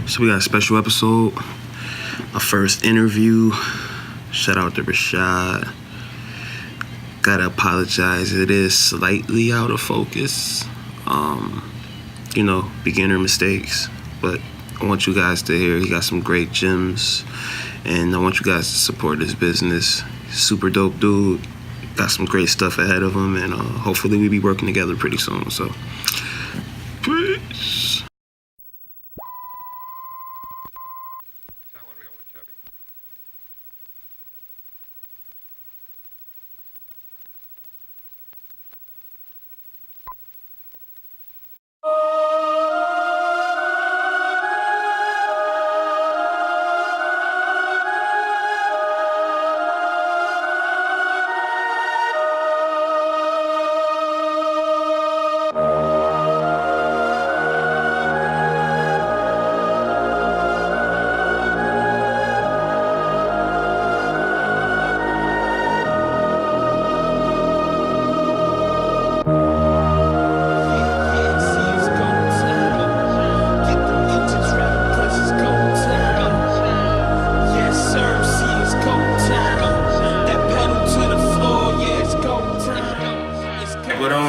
So we got a special episode, a first interview. Shout out to Rashad. Gotta apologize, it is slightly out of focus. Beginner mistakes. But I want you guys to hear he got some great gems. And I want you guys to support this business. Super dope dude. Got some great stuff ahead of him. And hopefully we'll be working together pretty soon. So, peace.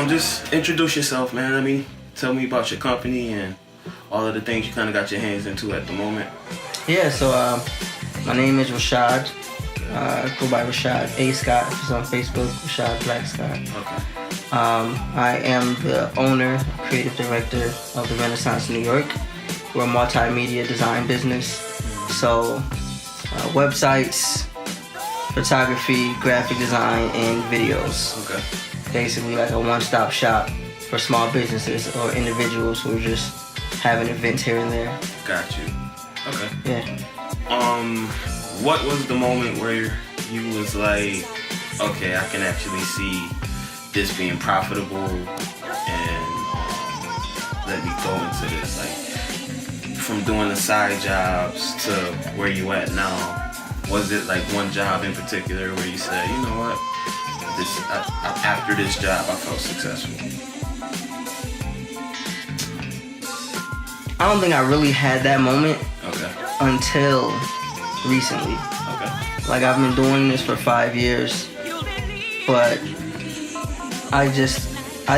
Just introduce yourself, man. Tell me about your company and all of the things you kind of got your hands into at the moment. Yeah, so my name is Rashad. I go by Rashad A. Scott. It's on Facebook, Rashad Black Scott. Okay. I am the owner, creative director of the Renaissance New York. We're a multimedia design business. So websites, photography, graphic design, and videos. Okay. Basically like a one-stop shop for small businesses or individuals who are just having events here and there. Got you. Okay. Yeah. What was the moment where you was like, okay, I can actually see this being profitable and let me go into this? Like, from doing the side jobs to where you at now, was it like one job in particular where you said, you know what? After this job, I felt successful? I don't think I really had that moment. Okay. Until recently. Okay. Like, I've been doing this for 5 years, but I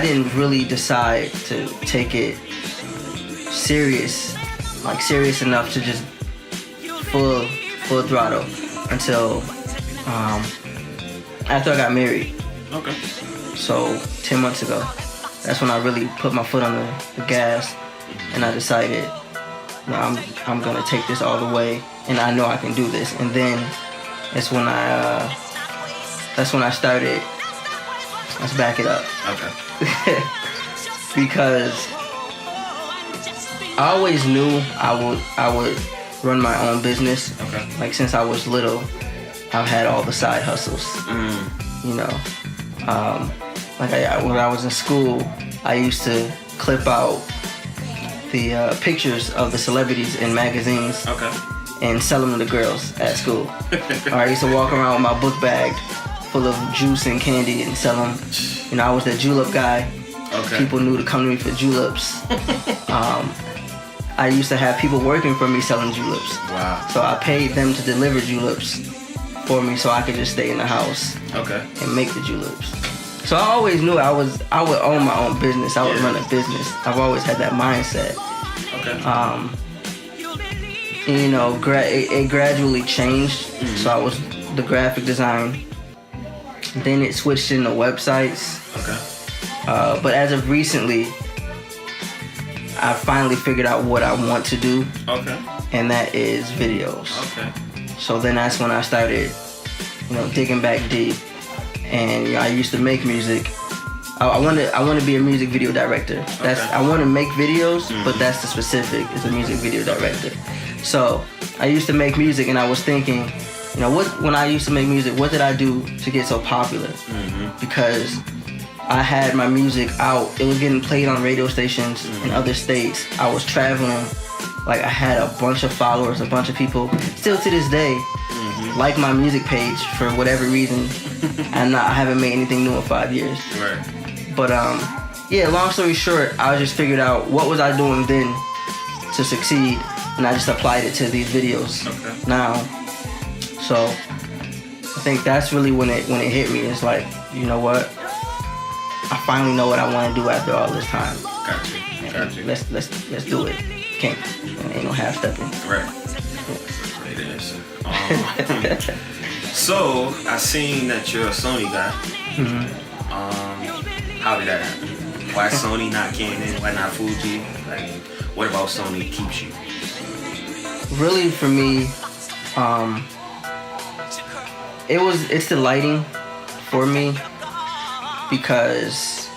didn't really decide to take it serious enough to just full throttle until after I got married. Okay. So 10 months ago, that's when I really put my foot on the gas, and I decided, I'm gonna take this all the way, and I know I can do this. And then that's when I started. Let's back it up. Okay. Because I always knew I would run my own business. Okay. Like, since I was little, I've had all the side hustles. When I was in school, I used to clip out the pictures of the celebrities in magazines. Okay. And sell them to the girls at school. Or I used to walk around with my book bag full of juice and candy and sell them. I was the julep guy. Okay. People knew to come to me for juleps. I used to have people working for me selling juleps. Wow. So I paid them to deliver juleps for me so I could just stay in the house. Okay. And make the juleps. So I always knew I would own my own business. I would run a business. I've always had that mindset. Okay. It gradually changed. Mm-hmm. So I was the graphic design. Then it switched into websites. Okay. But as of recently, I finally figured out what I want to do. Okay. And that is videos. Okay. So then that's when I started, digging back deep. And I used to make music. I want to be a music video director. I want to make videos, but that's the specific. Is a music video director. So I used to make music, and I was thinking, when I used to make music, what did I do to get so popular? Mm-hmm. Because I had my music out. It was getting played on radio stations in other states. I was traveling. Like, I had a bunch of followers, a bunch of people. Still to this day, like my music page for whatever reason. And I haven't made anything new in 5 years. Right. But long story short, I just figured out what was I doing then to succeed, and I just applied it to these videos now. So I think that's really when it hit me. It's like, you know what? I finally know what I want to do after all this time. Gotcha. Let's do it. Can't, ain't no half stepping. Right. Great answer. So I seen that you're a Sony guy. How did that happen? Why Sony, not Canon? Why not Fuji? Like, what about Sony keeps you? Really, for me, it's the lighting for me, because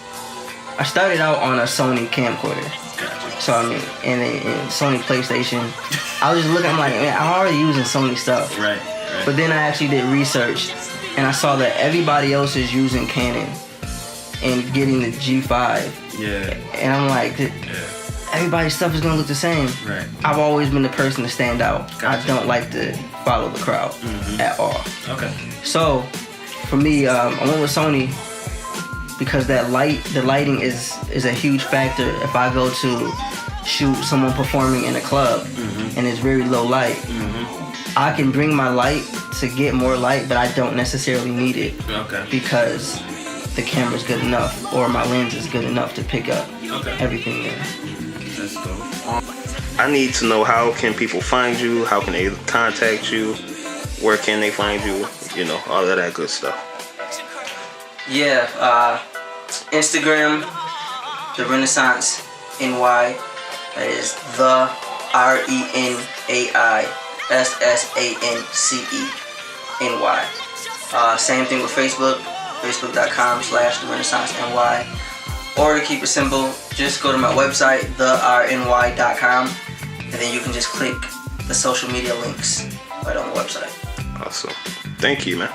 I started out on a Sony camcorder. So I mean, and Sony PlayStation, I was just looking, I'm like, man, I'm already using Sony stuff. Right. But then I actually did research, and I saw that everybody else is using Canon and getting the G5. Yeah. And I'm like, everybody's stuff is gonna look the same. Right. I've always been the person to stand out. Gotcha. I don't like to follow the crowd at all. Okay. So for me, I went with Sony because the lighting is a huge factor. If I go to shoot someone performing in a club and it's very low light, I can bring my light to get more light, but I don't necessarily need it. Okay. Because the camera's good enough, or my lens is good enough to pick up everything there. That's dope. I need to know, how can people find you? How can they contact you? Where can they find you? You know, all of that good stuff. Yeah, Instagram, The Renaissance NY. That is the RENAISSANCE NY. Same thing with Facebook, facebook.com/The Renaissance NY. Or to keep it simple, just go to my website, therny.com, and then you can just click the social media links right on the website. Awesome. Thank you, man.